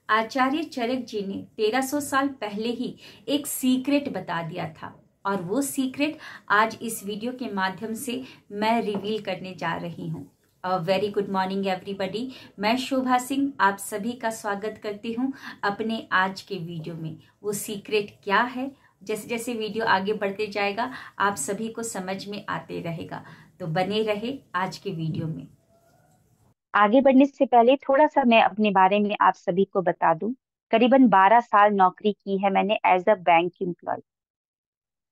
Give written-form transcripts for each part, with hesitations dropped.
आचार्य चरक जी ने 1300 साल पहले ही एक सीक्रेट बता दिया था और वो सीक्रेट आज इस वीडियो के माध्यम से मैं रिवील करने जा रही हूँ। वेरी गुड मॉर्निंग एवरीबॉडी, मैं शोभा सिंह आप सभी का स्वागत करती हूँ अपने आज के वीडियो में। वो सीक्रेट क्या है, जैसे जैसे वीडियो आगे बढ़ते जाएगा आप सभी को समझ में आते रहेगा, तो बने रहे आज के वीडियो में। आगे बढ़ने से पहले थोड़ा सा मैं अपने बारे में आप सभी को बता दूं। करीबन 12 साल नौकरी की है मैंने एज अ बैंक एम्प्लॉय,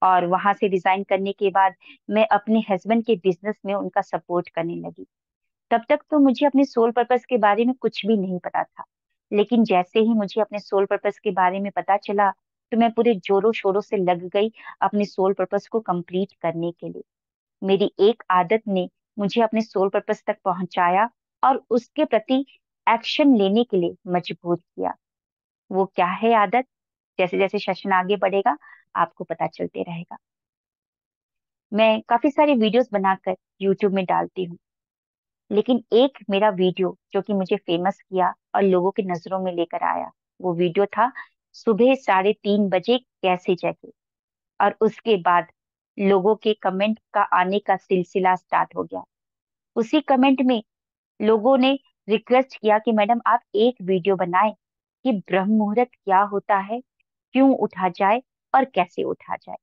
और वहां से रिजाइन करने के बाद मैं अपने हस्बैंड के बिजनेस में उनका सपोर्ट करने लगी। तब तक तो मुझे अपने सोल पर्पस के बारे में कुछ भी नहीं पता था, लेकिन जैसे ही मुझे अपने सोल पर्पस के बारे में पता चला तो मैं पूरे जोरों शोरों से लग गई अपने सोल पर्पस को कंप्लीट करने के लिए। मेरी एक आदत ने मुझे अपने सोल पर्पस तक पहुंचाया और उसके प्रति एक्शन लेने के लिए मजबूर किया। वो क्या है आदत, जैसे जैसे सेशन आगे बढ़ेगा आपको पता चलते रहेगा। मैं काफी सारे वीडियोस बनाकर यूट्यूब में डालती हूँ, लेकिन एक मेरा वीडियो जो कि मुझे फेमस किया और लोगों की नजरों में लेकर आया, वो वीडियो था सुबह 3:30 बजे कैसे जगे। और उसके बाद लोगों के कमेंट का आने का सिलसिला स्टार्ट हो गया। उसी कमेंट में लोगों ने रिक्वेस्ट किया कि मैडम आप एक वीडियो बनाएं कि ब्रह्म मुहूर्त क्या होता है, क्यों उठा जाए और कैसे उठा जाए।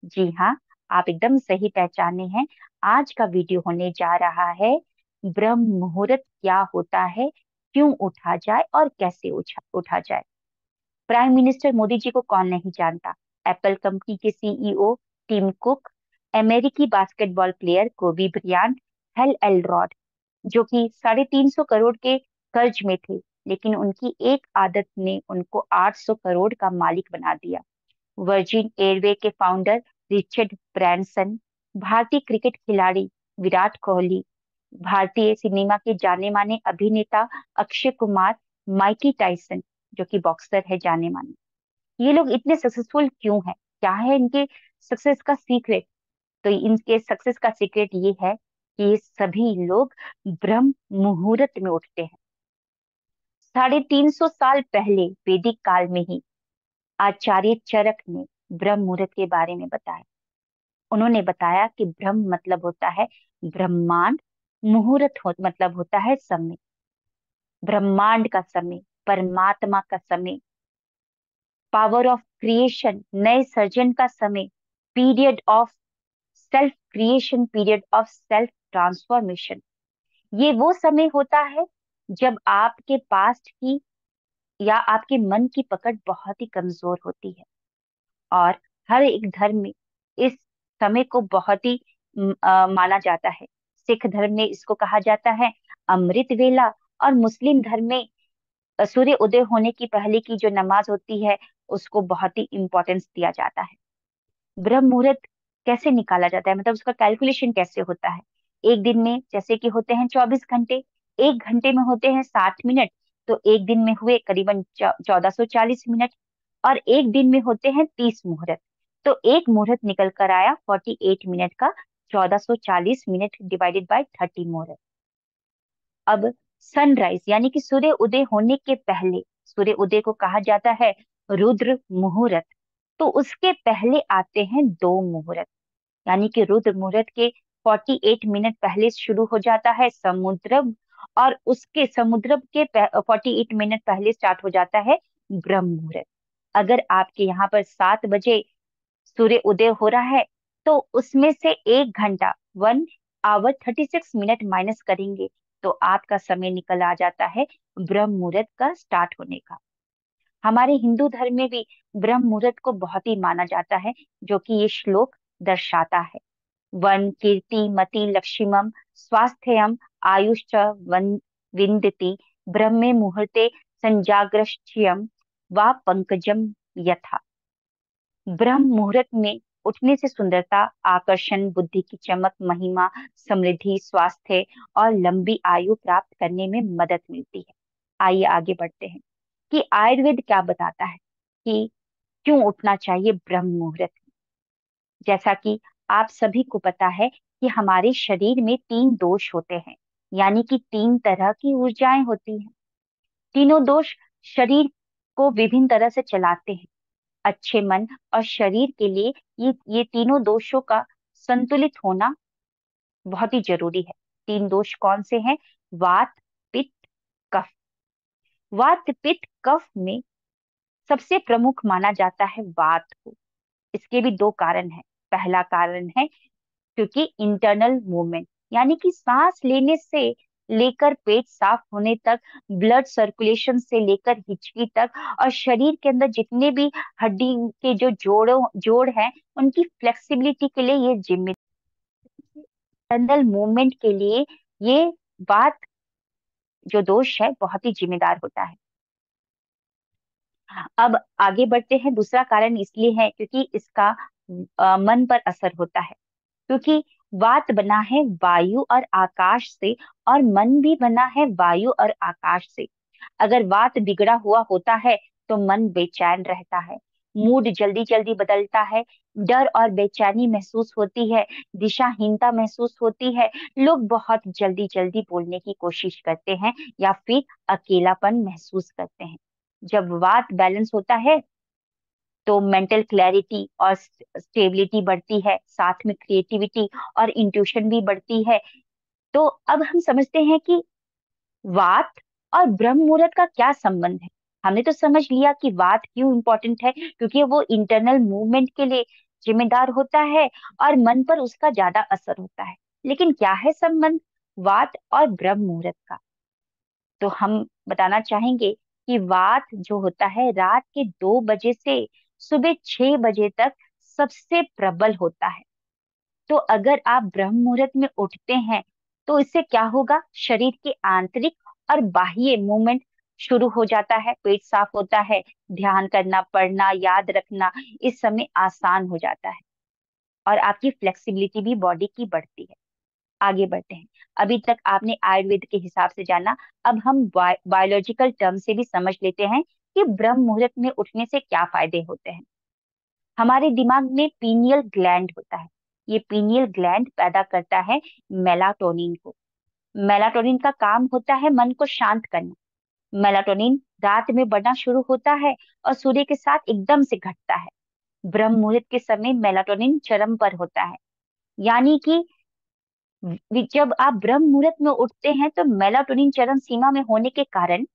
जी हाँ, आप एकदम सही पहचाने हैं। आज का वीडियो होने जा रहा है ब्रह्म मुहूर्त क्या होता है, क्यों उठा जाए और कैसे उठा जाए। प्राइम मिनिस्टर मोदी जी को कौन नहीं जानता, एप्पल कंपनी के सीईओ टिम कुक, अमेरिकी बास्केटबॉल प्लेयर कोबी ब्रियांट, हेल एलरॉड, जो कि 350 करोड़ के कर्ज में थे, लेकिन उनकी एक आदत ने उनको 800 करोड़ का मालिक बना दिया। वर्जिन एयरवे के फाउंडर रिचर्ड ब्रैंसन, भारतीय क्रिकेट खिलाड़ी विराट कोहली, भारतीय सिनेमा के जाने माने अभिनेता अक्षय कुमार, माइकी टाइसन जो कि बॉक्सर है जाने माने, ये लोग इतने सक्सेसफुल क्यों हैं? क्या है इनके सक्सेस का सीक्रेट? तो इनके सक्सेस का सीक्रेट ये है कि ये सभी लोग ब्रह्म मुहूर्त में उठते हैं। 350 साल पहले वैदिक काल में ही आचार्य चरक ने ब्रह्म मुहूर्त के बारे में बताया। उन्होंने बताया कि ब्रह्म मतलब होता है ब्रह्मांड, मतलब होता है समय, ब्रह्मांड का समय, परमात्मा का समय, पावर ऑफ क्रिएशन, नए सर्जन का समय, period of self creation, period of self transformation. ये वो समय होता है जब आपके पास्ट की या आपके मन की पकड़ बहुत ही कमजोर होती है। और हर एक धर्म में इस समय को बहुत ही माना जाता है। सिख धर्म में इसको कहा जाता है अमृत वेला, और मुस्लिम धर्म में सूर्य उदय होने की पहले की जो नमाज होती है उसको बहुत ही इंपॉर्टेंस दिया जाता है। ब्रह्म मुहूर्त कैसे निकाला जाता है, मतलब उसका कैलकुलेशन कैसे होता है? एक दिन में जैसे कि होते हैं 24 घंटे, एक घंटे में होते हैं 60 मिनट, तो एक दिन में हुए करीबन 1440 मिनट, और एक दिन में होते हैं 30 मुहूर्त, तो एक मुहूर्त निकल कर आया 48 मिनट का, 1440 मिनट डिवाइडेड बाय 30 मुहूर्त। अब सनराइज यानी कि सूर्य उदय होने के पहले, सूर्य उदय को कहा जाता है रुद्र मुहूर्त, तो उसके पहले आते हैं 2 मुहूर्त, यानी कि रुद्र मुहूर्त के 48 मिनट पहले शुरू हो जाता है समुद्रम, और उसके समुद्रम के 48 मिनट पहले स्टार्ट हो जाता है ब्रह्म मुहूर्त। अगर आपके यहाँ पर 7 बजे सूर्य उदय हो रहा है तो उसमें से 1 घंटा, 1 आवर 36 मिनट माइनस करेंगे तो आपका समय निकल आ जाता है ब्रह्म मुहूर्त का स्टार्ट होने का। हमारे हिंदू धर्म में भी ब्रह्म मुहूर्त को बहुत ही माना जाता है, जो कि ये श्लोक दर्शाता है। वन कीर्ति मति लक्ष्मीम स्वास्थ्यम आयुश्च वन विंदति ब्रह्मे मुहूर्ते संजाग्रश्चियम वा पंकजम यथा। ब्रह्म मुहूर्त में उठने से सुंदरता, आकर्षण, बुद्धि की चमक, महिमा, समृद्धि, स्वास्थ्य और लंबी आयु प्राप्त करने में मदद मिलती है। आइए आगे बढ़ते हैं कि आयुर्वेद क्या बताता है कि क्यों उठना चाहिए ब्रह्म मुहूर्त। जैसा कि आप सभी को पता है कि हमारे शरीर में 3 दोष होते हैं, यानी कि 3 तरह की ऊर्जाएं होती हैं। तीनों दोष शरीर को विभिन्न तरह से चलाते हैं। अच्छे मन और शरीर के लिए ये तीनों दोषों का संतुलित होना बहुत ही जरूरी है। तीन दोष कौन से हैं? वात, पित्त, कफ। वात, पित्त, कफ में सबसे प्रमुख माना जाता है वात को। इसके भी दो कारण हैं। पहला कारण है क्योंकि इंटरनल मूवमेंट, यानी कि सांस लेने से लेकर पेट साफ होने तक, ब्लड सर्कुलेशन से लेकर हिचकी तक, और शरीर के अंदर जितने भी हड्डी के जो जोड़ हैं, उनकी फ्लेक्सिबिलिटी के लिए ये जिम्मेदार। इंटरनल मूवमेंट के लिए ये बात, जो दोष है, बहुत ही जिम्मेदार होता है। अब आगे बढ़ते हैं। दूसरा कारण इसलिए है क्योंकि इसका मन पर असर होता है। क्योंकि वात बना है वायु और आकाश से, और मन भी बना है वायु और आकाश से। अगर वात बिगड़ा हुआ होता है तो मन बेचैन रहता है, मूड जल्दी जल्दी बदलता है, डर और बेचैनी महसूस होती है, दिशाहीनता महसूस होती है, लोग बहुत जल्दी जल्दी बोलने की कोशिश करते हैं या फिर अकेलापन महसूस करते हैं। जब वात बैलेंस होता है तो मेंटल क्लैरिटी और स्टेबिलिटी बढ़ती है, साथ में क्रिएटिविटी और इंट्यूशन भी बढ़ती है। तो अब हम समझते हैं कि वात और ब्रह्म मुहूर्त का क्या संबंध है। हमने तो समझ लिया कि वात क्यों इंपॉर्टेंट है, क्योंकि वो इंटरनल मूवमेंट के लिए जिम्मेदार होता है और मन पर उसका ज्यादा असर होता है। लेकिन क्या है संबंध वात और ब्रह्म मुहूर्त का? तो हम बताना चाहेंगे कि वात जो होता है रात के 2 बजे से सुबह 6 बजे तक सबसे प्रबल होता है। तो अगर आप ब्रह्म मुहूर्त में उठते हैं तो इससे क्या होगा? शरीर के आंतरिक और बाह्य मूवमेंट शुरू हो जाता है, पेट साफ होता है, ध्यान करना, पढ़ना, याद रखना इस समय आसान हो जाता है, और आपकी फ्लेक्सिबिलिटी भी बॉडी की बढ़ती है। आगे बढ़ते हैं। अभी तक आपने आयुर्वेद के हिसाब से जाना, अब हम बायोलॉजिकल टर्म से भी समझ लेते हैं कि ब्रह्म मुहूर्त में उठने से क्या फायदे होते हैं। हमारे दिमाग में पीनियल ग्लैंड होता है। ये पीनियल ग्लैंड पैदा करता है मेलाटोनिन को। मेलाटोनिन का काम होता है मन को शांत करना। मेलाटोनिन रात में बढ़ना शुरू होता है और सूर्य के साथ एकदम से घटता है। ब्रह्म मुहूर्त के समय मेलाटोनिन चरम पर होता है, यानी कि जब आप ब्रह्म मुहूर्त में उठते हैं तो मेलाटोनिन चरम सीमा में होने के कारण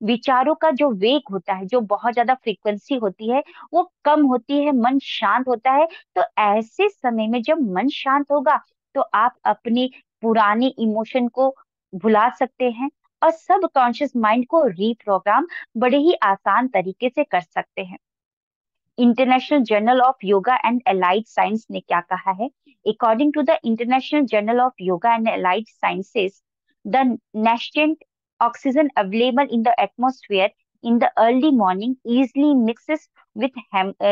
विचारों का जो वेग होता है, जो बहुत ज्यादा फ्रीक्वेंसी होती है, वो कम होती है, मन शांत होता है। तो ऐसे समय में जब मन शांत होगा तो आप अपने पुराने इमोशन को भुला सकते हैं और सब कॉन्शियस माइंड को रीप्रोग्राम बड़े ही आसान तरीके से कर सकते हैं। International Journal of Yoga and Allied Science ने क्या कहा है? According to the International Journal of Yoga and Allied Sciences, the nascent oxygen available in the atmosphere in the early morning easily mixes with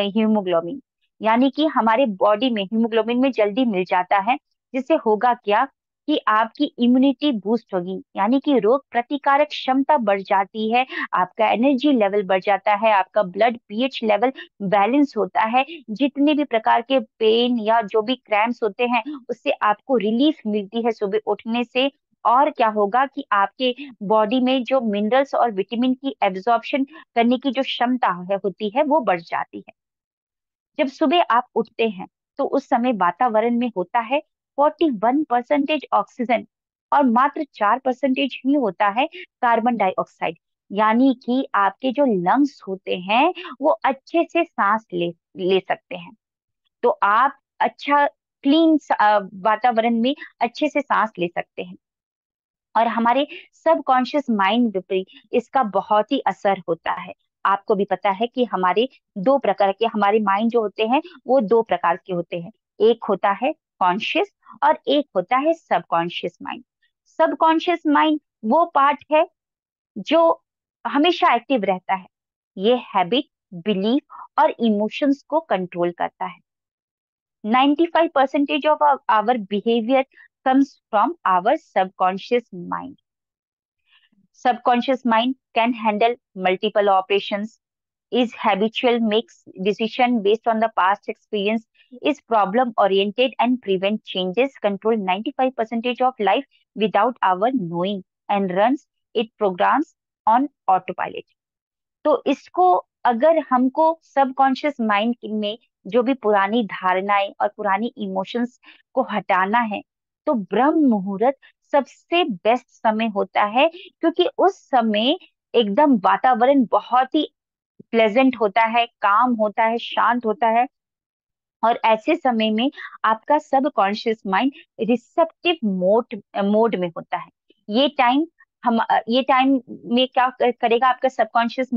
hemoglobin, यानी कि हमारे body में haemoglobin में जल्दी मिल जाता है, जिससे होगा क्या कि आपकी इम्यूनिटी बूस्ट होगी, यानी कि रोग प्रतिकारक क्षमता बढ़ जाती है, आपका एनर्जी लेवल बढ़ जाता है, आपका ब्लड पीएच लेवल बैलेंस होता है, जितने भी प्रकार के पेन या जो भी क्रैम्प्स होते हैं उससे आपको रिलीफ मिलती है सुबह उठने से। और क्या होगा कि आपके बॉडी में जो मिनरल्स और विटामिन की एब्जॉर्प्शन करने की जो क्षमता है होती है वो बढ़ जाती है। जब सुबह आप उठते हैं तो उस समय वातावरण में होता है 41% ऑक्सीजन और मात्र 4% ही होता है कार्बन डाइऑक्साइड, यानी कि आपके जो लंग्स होते हैं वो अच्छे से सांस ले ले सकते हैं। तो आप अच्छा क्लीन वातावरण में अच्छे से सांस ले सकते हैं। और हमारे सबकॉन्शियस माइंड पे इसका बहुत ही असर होता है। आपको भी पता है कि हमारे दो प्रकार के हमारे माइंड जो होते हैं वो दो प्रकार के होते हैं। एक होता है कॉन्शियस और एक होता है सबकॉन्शियस माइंड। सबकॉन्शियस माइंड वो पार्ट है जो हमेशा एक्टिव रहता है। ये हैबिट, बिलीफ और इमोशंस को कंट्रोल करता है। 95% of our behavior comes from our subconscious mind. Subconscious mind can handle multiple operations, is habitual, makes decision based on the past experience, is problem oriented and prevent changes, control 95% of life without our knowing, and runs it programs on autopilot. तो इसको अगर हमको subconscious mind में जो भी पुरानी धारणाएं और पुरानी इमोशंस को हटाना है, तो ब्रह्म मुहूर्त सबसे बेस्ट समय होता है, क्योंकि उस समय एकदम वातावरण बहुत ही प्लेजेंट होता है, काम होता है, शांत होता है। और ऐसे समय में आपका सबकॉन्शियस माइंड रिसेप्टिव मोड में होता है। ये टाइम ये टाइम में क्या करेगा, आपका सबकॉन्शियस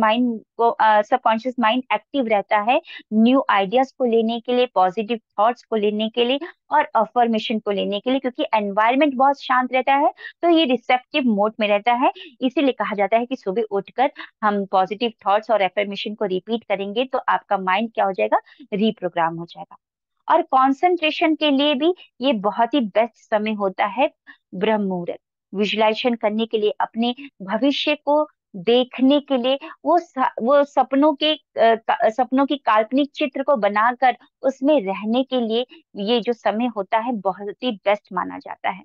माइंड एक्टिव रहता है न्यू आइडियाज को लेने के लिए, पॉजिटिव थॉट्स को लेने के लिए और अफर्मेशन को लेने के लिए, क्योंकि एनवायरनमेंट बहुत शांत रहता है, तो ये रिसेप्टिव मोड में रहता है। इसीलिए कहा जाता है कि सुबह उठकर हम पॉजिटिव थॉट्स और अफर्मेशन को रिपीट करेंगे तो आपका माइंड क्या हो जाएगा, रीप्रोग्राम हो जाएगा। और कंसंट्रेशन के लिए भी ये बहुत ही बेस्ट समय होता है ब्रह्म मुहूर्त। विजुलाइजेशन करने के लिए, अपने भविष्य को देखने के लिए, वो सपनों की काल्पनिक चित्र को बनाकर उसमें रहने के लिए ये जो समय होता है बहुत ही बेस्ट माना जाता है।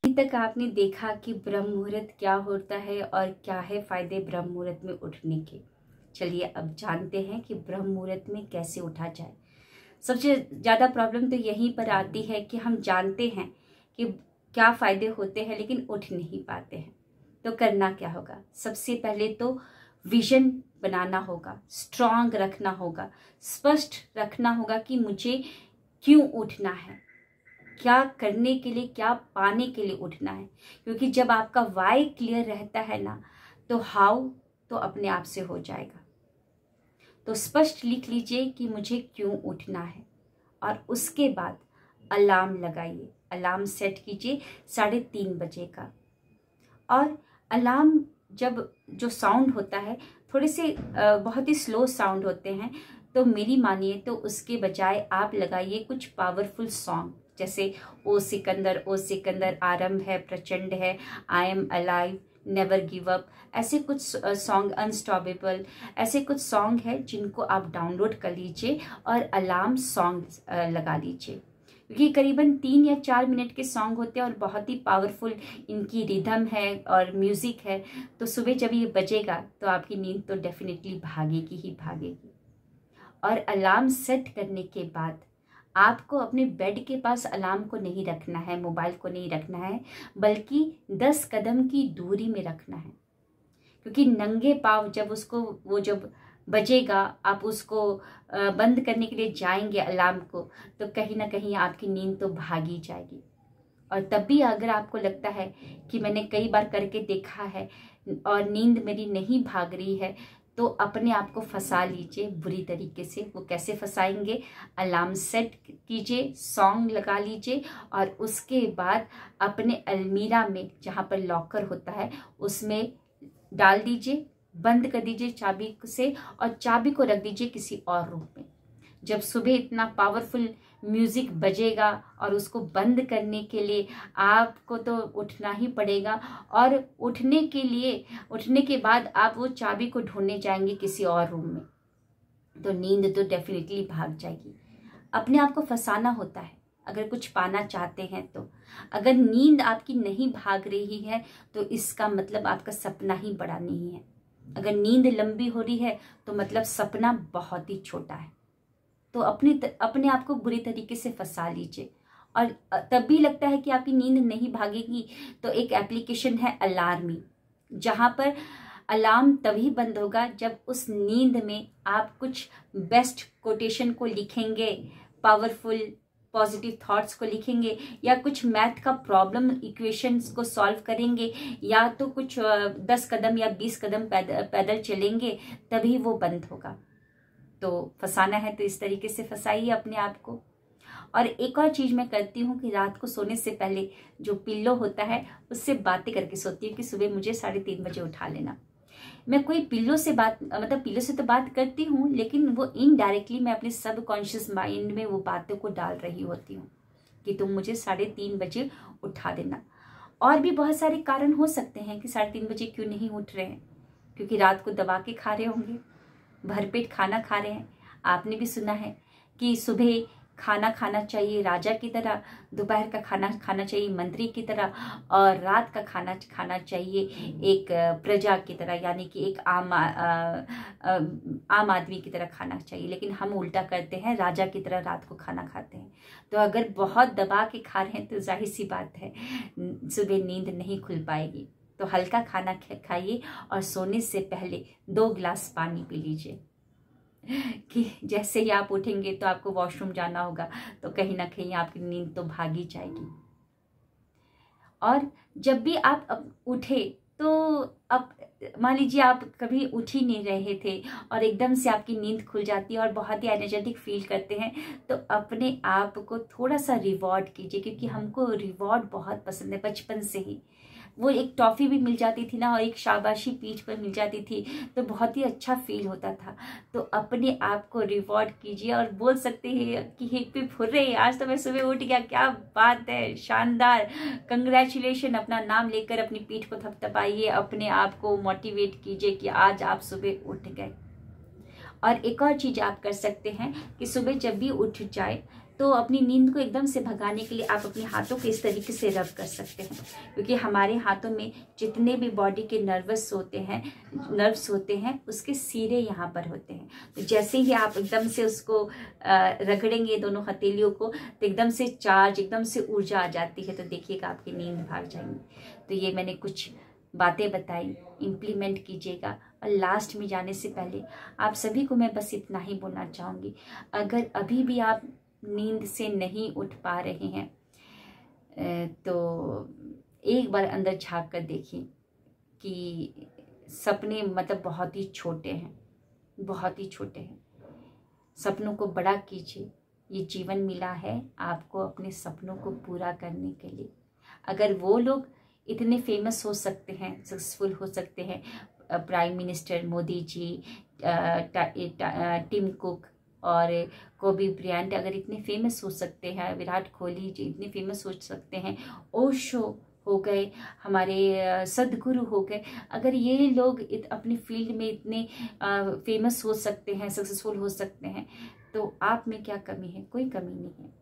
अभी तक आपने देखा कि ब्रह्म मुहूर्त क्या होता है और क्या है फायदे ब्रह्म मुहूर्त में उठने के। चलिए अब जानते हैं कि ब्रह्म मुहूर्त में कैसे उठा जाए। सबसे ज़्यादा प्रॉब्लम तो यहीं पर आती है कि हम जानते हैं कि क्या फ़ायदे होते हैं लेकिन उठ नहीं पाते हैं। तो करना क्या होगा? सबसे पहले तो विजन बनाना होगा, स्ट्रांग रखना होगा, स्पष्ट रखना होगा कि मुझे क्यों उठना है, क्या करने के लिए, क्या पाने के लिए उठना है। क्योंकि जब आपका वाई क्लियर रहता है ना, तो हाउ तो अपने आप से हो जाएगा। तो स्पष्ट लिख लीजिए कि मुझे क्यों उठना है और उसके बाद अलार्म लगाइए। अलार्म सेट कीजिए 3:30 बजे का। और अलार्म जब जो साउंड होता है थोड़े से बहुत ही स्लो साउंड होते हैं, तो मेरी मानिए तो उसके बजाय आप लगाइए कुछ पावरफुल सॉन्ग, जैसे ओ सिकंदर, आरंभ है, प्रचंड है, I am alive, never give up, ऐसे कुछ सॉन्ग, अनस्टॉपेबल, ऐसे कुछ सॉन्ग है जिनको आप डाउनलोड कर लीजिए और अलार्म सॉन्ग लगा लीजिए। क्योंकि करीबन 3 या 4 मिनट के सॉन्ग होते हैं और बहुत ही पावरफुल इनकी रिदम है और म्यूजिक है। तो सुबह जब ये बजेगा तो आपकी नींद तो डेफिनेटली भागेगी ही भागेगी। और अलार्म सेट करने के बाद आपको अपने बेड के पास अलार्म को नहीं रखना है, मोबाइल को नहीं रखना है, बल्कि 10 कदम की दूरी में रखना है। क्योंकि नंगे पाँव जब बजेगा, आप उसको बंद करने के लिए जाएंगे अलार्म को, तो कहीं ना कहीं आपकी नींद तो भागी जाएगी। और तब भी अगर आपको लगता है कि मैंने कई बार करके देखा है और नींद मेरी नहीं भाग रही है, तो अपने आप को फंसा लीजिए बुरी तरीके से। वो कैसे फंसाएंगे? अलार्म सेट कीजिए, सॉन्ग लगा लीजिए और उसके बाद अपने अलमीरा में जहाँ पर लॉकर होता है उसमें डाल दीजिए, बंद कर दीजिए चाबी से, और चाबी को रख दीजिए किसी और रूम में। जब सुबह इतना पावरफुल म्यूजिक बजेगा और उसको बंद करने के लिए आपको तो उठना ही पड़ेगा, और उठने के बाद आप वो चाबी को ढूंढने जाएंगे किसी और रूम में, तो नींद तो डेफिनेटली भाग जाएगी। अपने आप को फंसाना होता है अगर कुछ पाना चाहते हैं तो। अगर नींद आपकी नहीं भाग रही है तो इसका मतलब आपका सपना ही बड़ा नहीं है। अगर नींद लंबी हो रही है तो मतलब सपना बहुत ही छोटा है। तो अपने आप को बुरी तरीके से फंसा लीजिए। और तब भी लगता है कि आपकी नींद नहीं भागेगी, तो एक एप्लीकेशन है अलार्मी, जहां पर अलार्म तभी बंद होगा जब उस नींद में आप कुछ बेस्ट कोटेशन को लिखेंगे, पावरफुल पॉजिटिव थॉट्स को लिखेंगे, या कुछ मैथ का प्रॉब्लम इक्वेशंस को सॉल्व करेंगे, या तो कुछ 10 कदम या 20 कदम पैदल चलेंगे, तभी वो बंद होगा। तो फंसाना है तो इस तरीके से फंसाइए अपने आप को। और एक और चीज मैं करती हूँ कि रात को सोने से पहले जो पिल्लो होता है उससे बातें करके सोती हूँ कि सुबह मुझे 3:30 बजे उठा लेना। मैं कोई पिल्लो से तो बात करती हूँ, लेकिन वो इनडायरेक्टली मैं अपने सबकॉन्शियस माइंड में वो बातों को डाल रही होती हूँ कि तुम मुझे 3:30 बजे उठा देना। और भी बहुत सारे कारण हो सकते हैं कि 3:30 बजे क्यों नहीं उठ रहे हैं, क्योंकि रात को दबा के खा रहे होंगे, भरपेट खाना खा रहे हैं। आपने भी सुना है कि सुबह खाना खाना चाहिए राजा की तरह, दोपहर का खाना खाना चाहिए मंत्री की तरह, और रात का खाना खाना चाहिए एक प्रजा की तरह, यानी कि एक आम आदमी की तरह खाना चाहिए। लेकिन हम उल्टा करते हैं, राजा की तरह रात को खाना खाते हैं। तो अगर बहुत दबा के खा रहे हैं तो जाहिर सी बात है सुबह नींद नहीं खुल पाएगी। तो हल्का खाना खाइए और सोने से पहले 2 गिलास पानी पी लीजिए कि जैसे ही आप उठेंगे तो आपको वॉशरूम जाना होगा तो कहीं ना कहीं आपकी नींद तो भागी जाएगी। और जब भी आप उठे तो अब मान लीजिए आप कभी उठ ही नहीं रहे थे और एकदम से आपकी नींद खुल जाती है और बहुत ही एनर्जेटिक फील करते हैं, तो अपने आप को थोड़ा सा रिवॉर्ड कीजिए, क्योंकि हमको रिवॉर्ड बहुत पसंद है बचपन से ही। वो एक टॉफ़ी भी मिल जाती थी ना और एक शाबाशी पीठ पर मिल जाती थी तो बहुत ही अच्छा फील होता था। तो अपने आप को रिवॉर्ड कीजिए और बोल सकते हैं कि हिप हिप हुर्रे, आज तो मैं सुबह उठ गया, क्या बात है, शानदार, कंग्रेचुलेशन। अपना नाम लेकर अपनी पीठ को थपथपाइए, अपने आप को मोटिवेट कीजिए कि आज आप सुबह उठ गए। और एक और चीज़ आप कर सकते हैं कि सुबह जब भी उठ जाए तो अपनी नींद को एकदम से भगाने के लिए आप अपने हाथों को इस तरीके से रब कर सकते हैं, क्योंकि हमारे हाथों में जितने भी बॉडी के नर्व्स होते हैं उसके सिरे यहाँ पर होते हैं। तो जैसे ही आप एकदम से उसको रगड़ेंगे दोनों हथेलियों को तो एकदम से चार्ज, एकदम से ऊर्जा आ जाती है। तो देखिएगा आपकी नींद भाग जाएंगी। तो ये मैंने कुछ बातें बताई, इम्प्लीमेंट कीजिएगा। और लास्ट में जाने से पहले आप सभी को मैं बस इतना ही बोलना चाहूँगी, अगर अभी भी आप नींद से नहीं उठ पा रहे हैं तो एक बार अंदर झांक कर देखिए कि सपने मतलब बहुत ही छोटे हैं, बहुत ही छोटे हैं। सपनों को बड़ा कीजिए, ये जीवन मिला है आपको अपने सपनों को पूरा करने के लिए। अगर वो लोग इतने फेमस हो सकते हैं, सक्सेसफुल हो सकते हैं, prime minister Modi ji, Tim cook और कोबी ब्रायंट अगर इतने फेमस हो सकते हैं, विराट कोहली जी इतने फेमस हो सकते हैं, ओशो हो गए, हमारे सदगुरु हो गए, अगर ये लोग अपनी फील्ड में इतने फेमस हो सकते हैं, सक्सेसफुल हो सकते हैं, तो आप में क्या कमी है? कोई कमी नहीं है।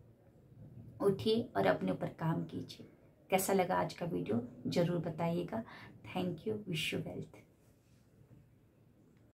उठिए और अपने ऊपर काम कीजिए। कैसा लगा आज का वीडियो जरूर बताइएगा। Thank you. Wish you wealth.